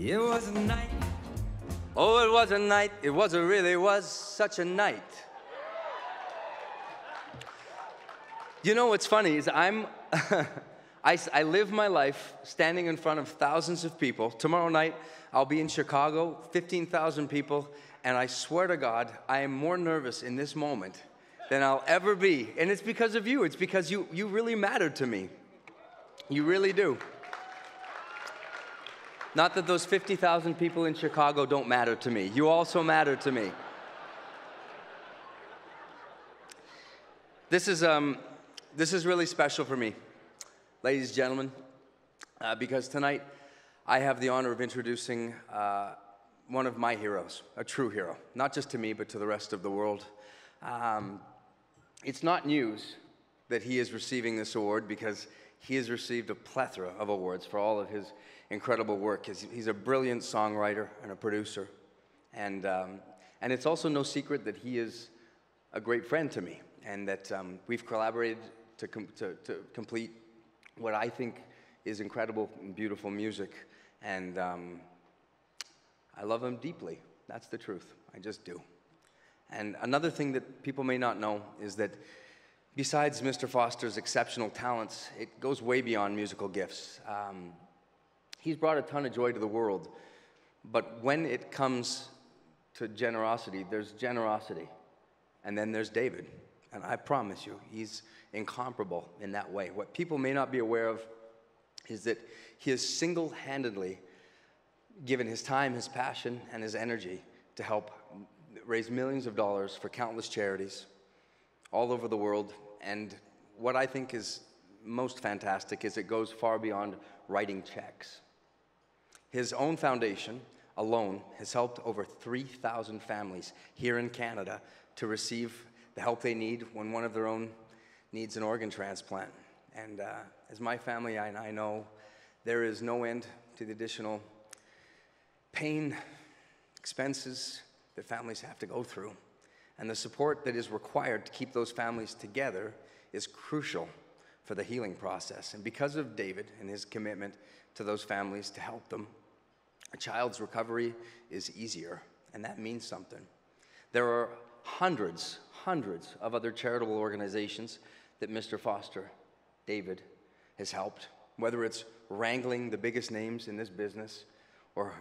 It was a night. Oh, it was a night. It really was such a night. You know what's funny is I live my life standing in front of thousands of people. Tomorrow night, I'll be in Chicago, 15,000 people, and I swear to God, I am more nervous in this moment than I'll ever be. And it's because of you. It's because you really matter to me. You really do. Not that those 50,000 people in Chicago don't matter to me. You also matter to me. This is really special for me, ladies and gentlemen, because tonight I have the honor of introducing one of my heroes, a true hero, not just to me, but to the rest of the world. It's not news that he is receiving this award because he has received a plethora of awards for all of his incredible work. He's a brilliant songwriter and a producer, and it's also no secret that he is a great friend to me, and that we've collaborated to complete what I think is incredible and beautiful music, and I love him deeply. That's the truth. I just do. And another thing that people may not know is that besides Mr. Foster's exceptional talents, it goes way beyond musical gifts. He's brought a ton of joy to the world, but when it comes to generosity, there's generosity, and then there's David. And I promise you, he's incomparable in that way. What people may not be aware of is that he has single-handedly given his time, his passion, and his energy to help raise millions of dollars for countless charities all over the world. And what I think is most fantastic is it goes far beyond writing checks. His own foundation alone has helped over 3,000 families here in Canada to receive the help they need when one of their own needs an organ transplant. And as my family and I know, there is no end to the additional pain, expenses that families have to go through. And the support that is required to keep those families together is crucial for the healing process. And because of David and his commitment to those families to help them, a child's recovery is easier, and that means something. There are hundreds of other charitable organizations that Mr. Foster, David, has helped, whether it's wrangling the biggest names in this business or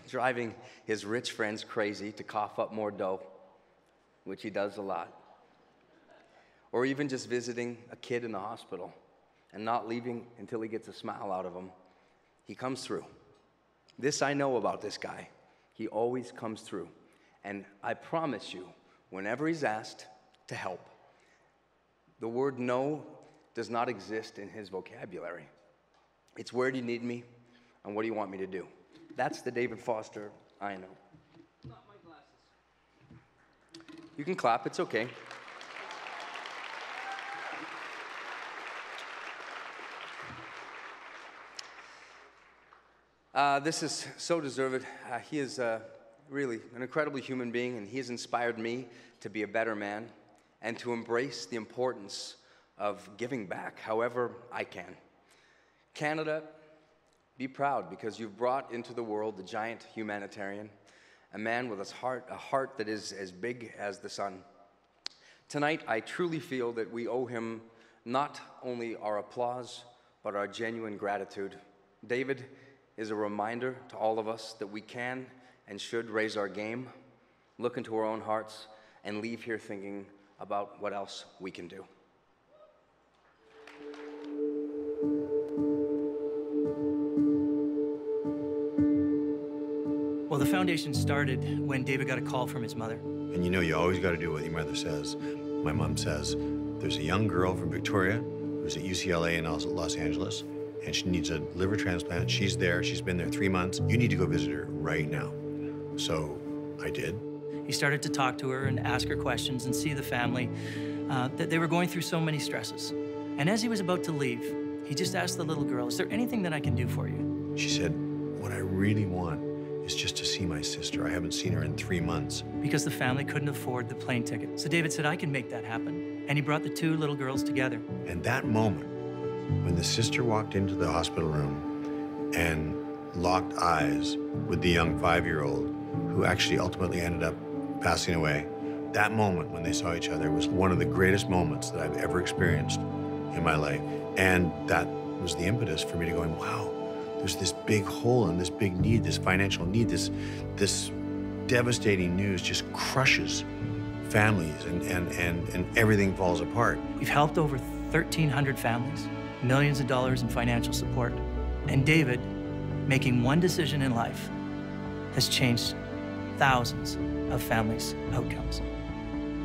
driving his rich friends crazy to cough up more dough, which he does a lot, or even just visiting a kid in the hospital and not leaving until he gets a smile out of him. He comes through. This I know about this guy. He always comes through. And I promise you, whenever he's asked to help, the word no does not exist in his vocabulary. It's where do you need me and what do you want me to do? That's the David Foster I know. Not my glasses. You can clap, it's okay. This is so deserved. He is really an incredible human being, and he has inspired me to be a better man and to embrace the importance of giving back however I can. Canada, be proud, because you've brought into the world the giant humanitarian, a man with a heart that is as big as the sun. Tonight, I truly feel that we owe him not only our applause, but our genuine gratitude. David is a reminder to all of us that we can and should raise our game, look into our own hearts, and leave here thinking about what else we can do. Well, the foundation started when David got a call from his mother. And you know, you always got to do what your mother says. My mom says, there's a young girl from Victoria who's at UCLA in Los Angeles, and she needs a liver transplant. She's there. She's been there 3 months. You need to go visit her right now. So I did. He started to talk to her and ask her questions and see the family, that they were going through so many stresses. And as he was about to leave, he just asked the little girl, is there anything that I can do for you? She said, what I really want is just to see my sister. I haven't seen her in 3 months. Because the family couldn't afford the plane ticket. So David said, I can make that happen. And he brought the two little girls together. And that moment, when the sister walked into the hospital room and locked eyes with the young 5-year-old who actually ultimately ended up passing away. That moment when they saw each other was one of the greatest moments that I've ever experienced in my life. And that was the impetus for me to going, wow, there's this big hole and this big need, this financial need, this devastating news just crushes families and everything falls apart. We've helped over 1,300 families, millions of dollars in financial support. And David, making one decision in life, has changed thousands of families' outcomes.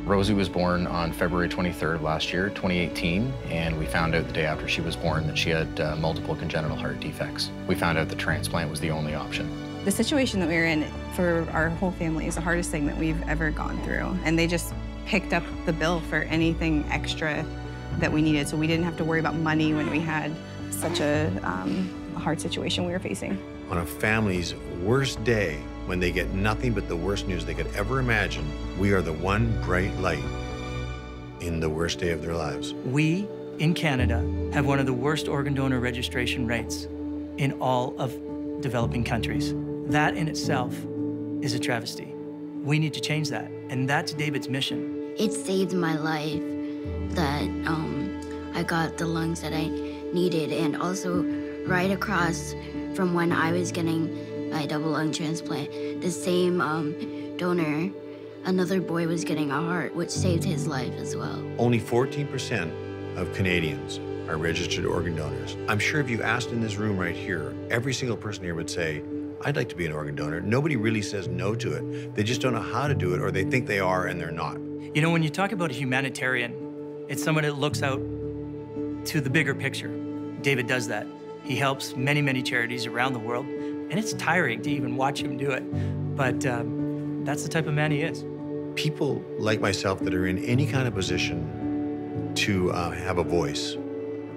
Rosie was born on February 23rd of last year, 2018, and we found out the day after she was born that she had multiple congenital heart defects. We found out the transplant was the only option. The situation that we were in for our whole family is the hardest thing that we've ever gone through, and they just picked up the bill for anything extra that we needed, so we didn't have to worry about money when we had such a hard situation we were facing. On a family's worst day, when they get nothing but the worst news they could ever imagine, we are the one bright light in the worst day of their lives. We, in Canada, have one of the worst organ donor registration rates in all of developing countries. That in itself is a travesty. We need to change that, and that's David's mission. It saved my life that I got the lungs that I needed, and also right across from when I was getting my double lung transplant, the same donor, another boy was getting a heart, which saved his life as well. Only 14% of Canadians are registered organ donors. I'm sure if you asked in this room right here, every single person here would say, I'd like to be an organ donor. Nobody really says no to it. They just don't know how to do it, or they think they are and they're not. You know, when you talk about a humanitarian, it's someone that looks out to the bigger picture. David does that. He helps many, many charities around the world, and it's tiring to even watch him do it. But that's the type of man he is. People like myself that are in any kind of position to have a voice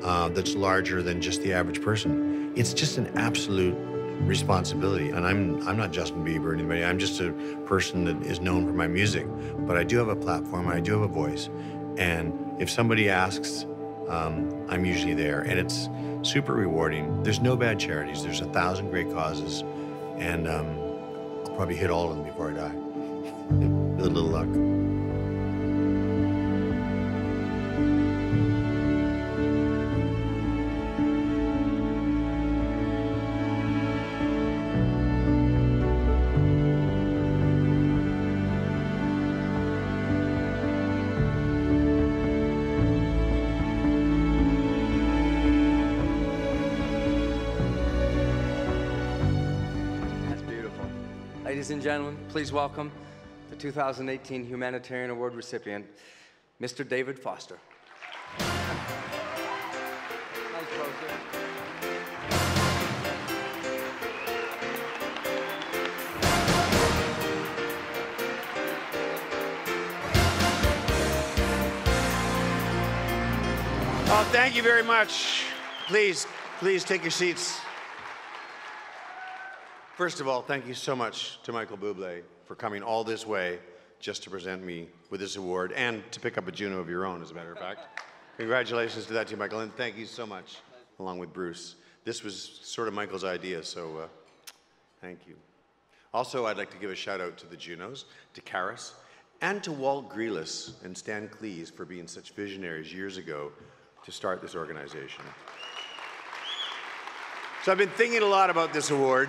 that's larger than just the average person, it's just an absolute responsibility. And I'm not Justin Bieber or anybody. I'm just a person that is known for my music. But I do have a platform, I do have a voice. And if somebody asks, I'm usually there. And it's super rewarding. There's no bad charities. There's 1,000 great causes. And I'll probably hit all of them before I die. With a little luck. Ladies and gentlemen, please welcome the 2018 Humanitarian Award recipient, Mr. David Foster. Oh, thank you very much. Please take your seats. First of all, thank you so much to Michael Bublé for coming all this way just to present me with this award and to pick up a JUNO of your own, as a matter of fact. Congratulations to that too, Michael, and thank you so much, along with Bruce. This was sort of Michael's idea, so thank you. Also, I'd like to give a shout out to the JUNOs, to Karis, and to Walt Grealis and Stan Cleese for being such visionaries years ago to start this organization. So I've been thinking a lot about this award.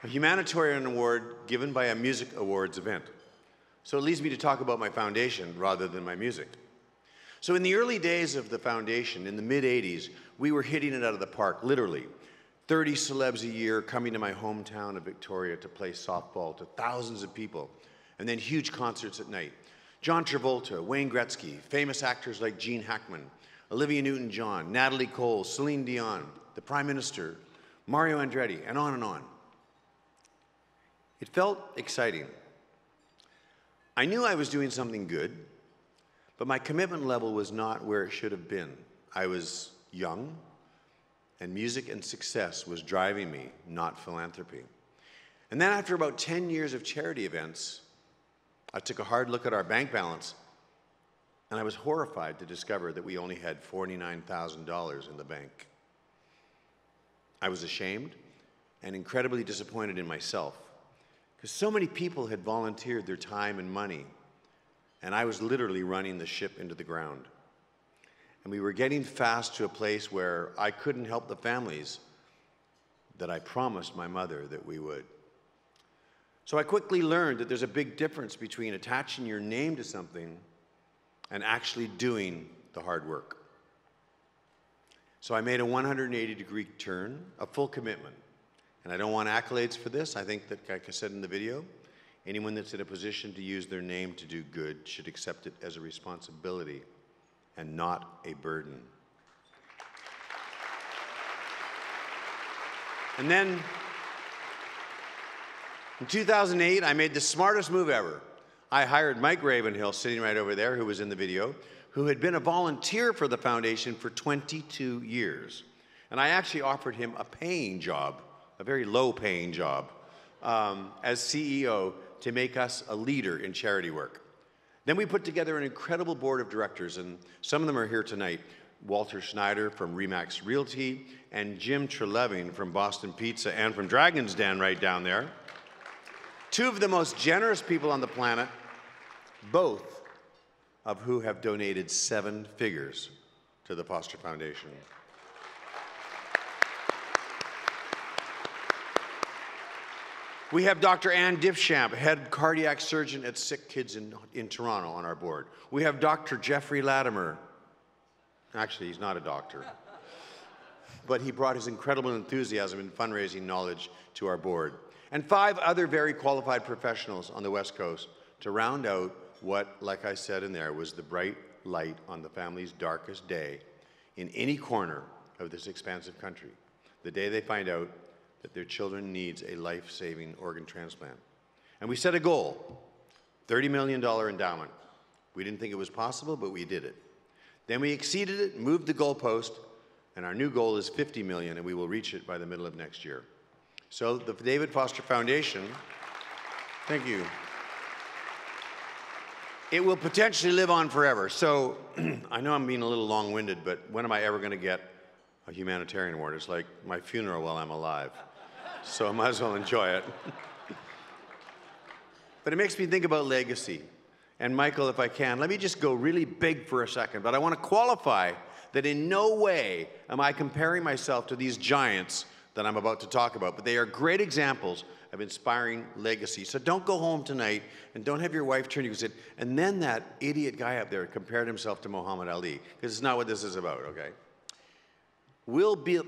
A humanitarian award given by a music awards event. So it leads me to talk about my foundation rather than my music. So in the early days of the foundation, in the mid-'80s, we were hitting it out of the park, literally. 30 celebs a year coming to my hometown of Victoria to play softball to thousands of people, and then huge concerts at night. John Travolta, Wayne Gretzky, famous actors like Gene Hackman, Olivia Newton-John, Natalie Cole, Celine Dion, the Prime Minister, Mario Andretti, and on and on. It felt exciting. I knew I was doing something good, but my commitment level was not where it should have been. I was young, and music and success was driving me, not philanthropy. And then after about 10 years of charity events, I took a hard look at our bank balance, and I was horrified to discover that we only had $49,000 in the bank. I was ashamed, and incredibly disappointed in myself, because so many people had volunteered their time and money, and I was literally running the ship into the ground. And we were getting fast to a place where I couldn't help the families that I promised my mother that we would. So I quickly learned that there's a big difference between attaching your name to something and actually doing the hard work. So I made a 180-degree turn, a full commitment. And I don't want accolades for this. I think that, like I said in the video, anyone that's in a position to use their name to do good should accept it as a responsibility and not a burden. And then, in 2008, I made the smartest move ever. I hired Mike Ravenhill, sitting right over there, who was in the video, who had been a volunteer for the foundation for 22 years. And I actually offered him a paying job, a very low-paying job, as CEO to make us a leader in charity work. Then we put together an incredible board of directors, and some of them are here tonight. Walter Schneider from Remax Realty, and Jim Treleving from Boston Pizza, and from Dragon's Den right down there. Two of the most generous people on the planet, both of who have donated 7 figures to the Foster Foundation. We have Dr. Ann Diffchamp, head cardiac surgeon at Sick Kids in Toronto, on our board. We have Dr. Jeffrey Latimer. Actually, he's not a doctor, but he brought his incredible enthusiasm and fundraising knowledge to our board. And 5 other very qualified professionals on the West Coast to round out what, like I said in there, was the bright light on the family's darkest day in any corner of this expansive country, the day they find out that their children needs a life-saving organ transplant. And we set a goal, $30 million endowment. We didn't think it was possible, but we did it. Then we exceeded it, moved the goalpost, and our new goal is $50 million, and we will reach it by the middle of next year. So the David Foster Foundation, thank you. It will potentially live on forever. So I know I'm being a little long-winded, but when am I ever going to get a humanitarian award? It's like my funeral while I'm alive. So I might as well enjoy it. But it makes me think about legacy. And Michael, if I can, let me just go really big for a second, but I want to qualify that in no way am I comparing myself to these giants that I'm about to talk about, but they are great examples of inspiring legacy. So don't go home tonight and don't have your wife turn to you and say, and then that idiot guy up there compared himself to Muhammad Ali, because it's not what this is about, okay? Will Bill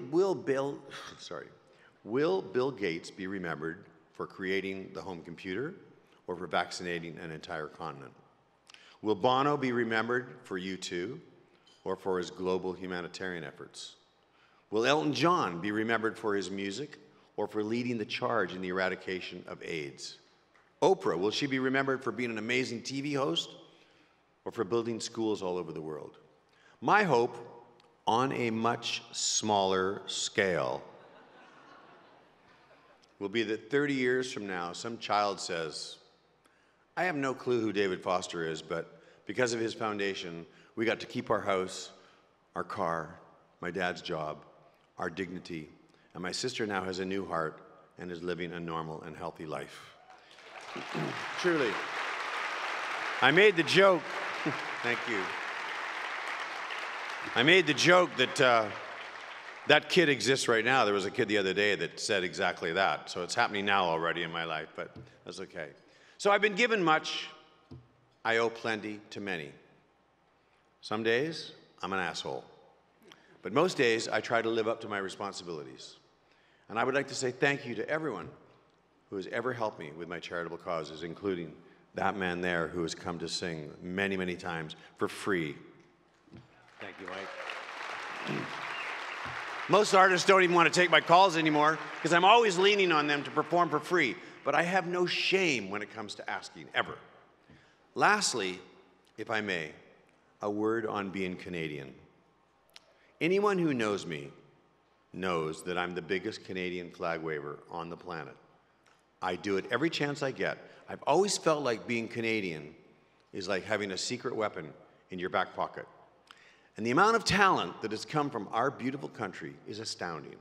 Gates be remembered for creating the home computer or for vaccinating an entire continent? Will Bono be remembered for U2 or for his global humanitarian efforts? Will Elton John be remembered for his music or for leading the charge in the eradication of AIDS? Oprah, will she be remembered for being an amazing TV host or for building schools all over the world? My hope, on a much smaller scale, will be that 30 years from now, some child says, I have no clue who David Foster is, but because of his foundation, we got to keep our house, our car, my dad's job, our dignity, and my sister now has a new heart and is living a normal and healthy life. Truly. I made the joke, thank you. I made the joke that that kid exists right now. There was a kid the other day that said exactly that, so it's happening now already in my life, but that's okay. So I've been given much, I owe plenty to many. Some days, I'm an asshole. But most days, I try to live up to my responsibilities. And I would like to say thank you to everyone who has ever helped me with my charitable causes, including that man there who has come to sing many, many times for free. Thank you, Mike. Most artists don't even want to take my calls anymore because I'm always leaning on them to perform for free. But I have no shame when it comes to asking, ever. Lastly, if I may, a word on being Canadian. Anyone who knows me knows that I'm the biggest Canadian flag waver on the planet. I do it every chance I get. I've always felt like being Canadian is like having a secret weapon in your back pocket. And the amount of talent that has come from our beautiful country is astounding.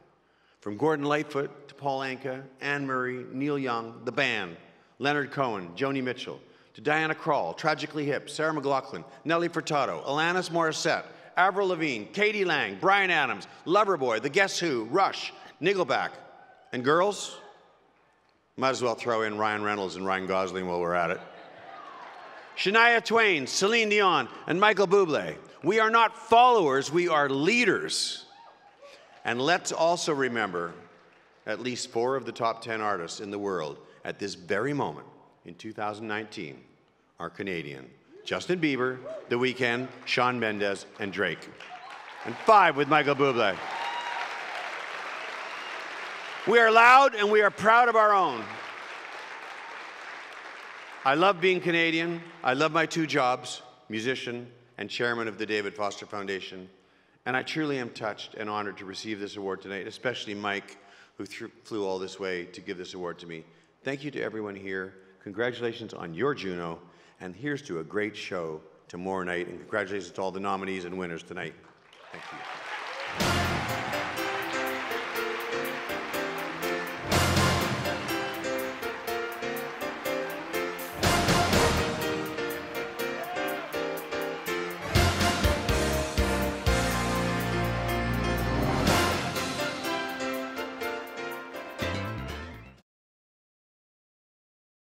From Gordon Lightfoot to Paul Anka, Anne Murray, Neil Young, the band, Leonard Cohen, Joni Mitchell, to Diana Krall, Tragically Hip, Sarah McLachlan, Nelly Furtado, Alanis Morissette, Avril Lavigne, Katie Lang, Bryan Adams, Loverboy, The Guess Who, Rush, Nickelback, and girls, might as well throw in Ryan Reynolds and Ryan Gosling while we're at it. Shania Twain, Celine Dion, and Michael Bublé. We are not followers, we are leaders. And let's also remember at least 4 of the top 10 artists in the world at this very moment in 2019 are Canadian. Justin Bieber, The Weeknd, Shawn Mendes, and Drake. And 5 with Michael Bublé. We are loud and we are proud of our own. I love being Canadian. I love my 2 jobs, musician and chairman of the David Foster Foundation. And I truly am touched and honored to receive this award tonight, especially Mike, who flew all this way to give this award to me. Thank you to everyone here. Congratulations on your Juno, and here's to a great show tomorrow night, and congratulations to all the nominees and winners tonight. Thank you.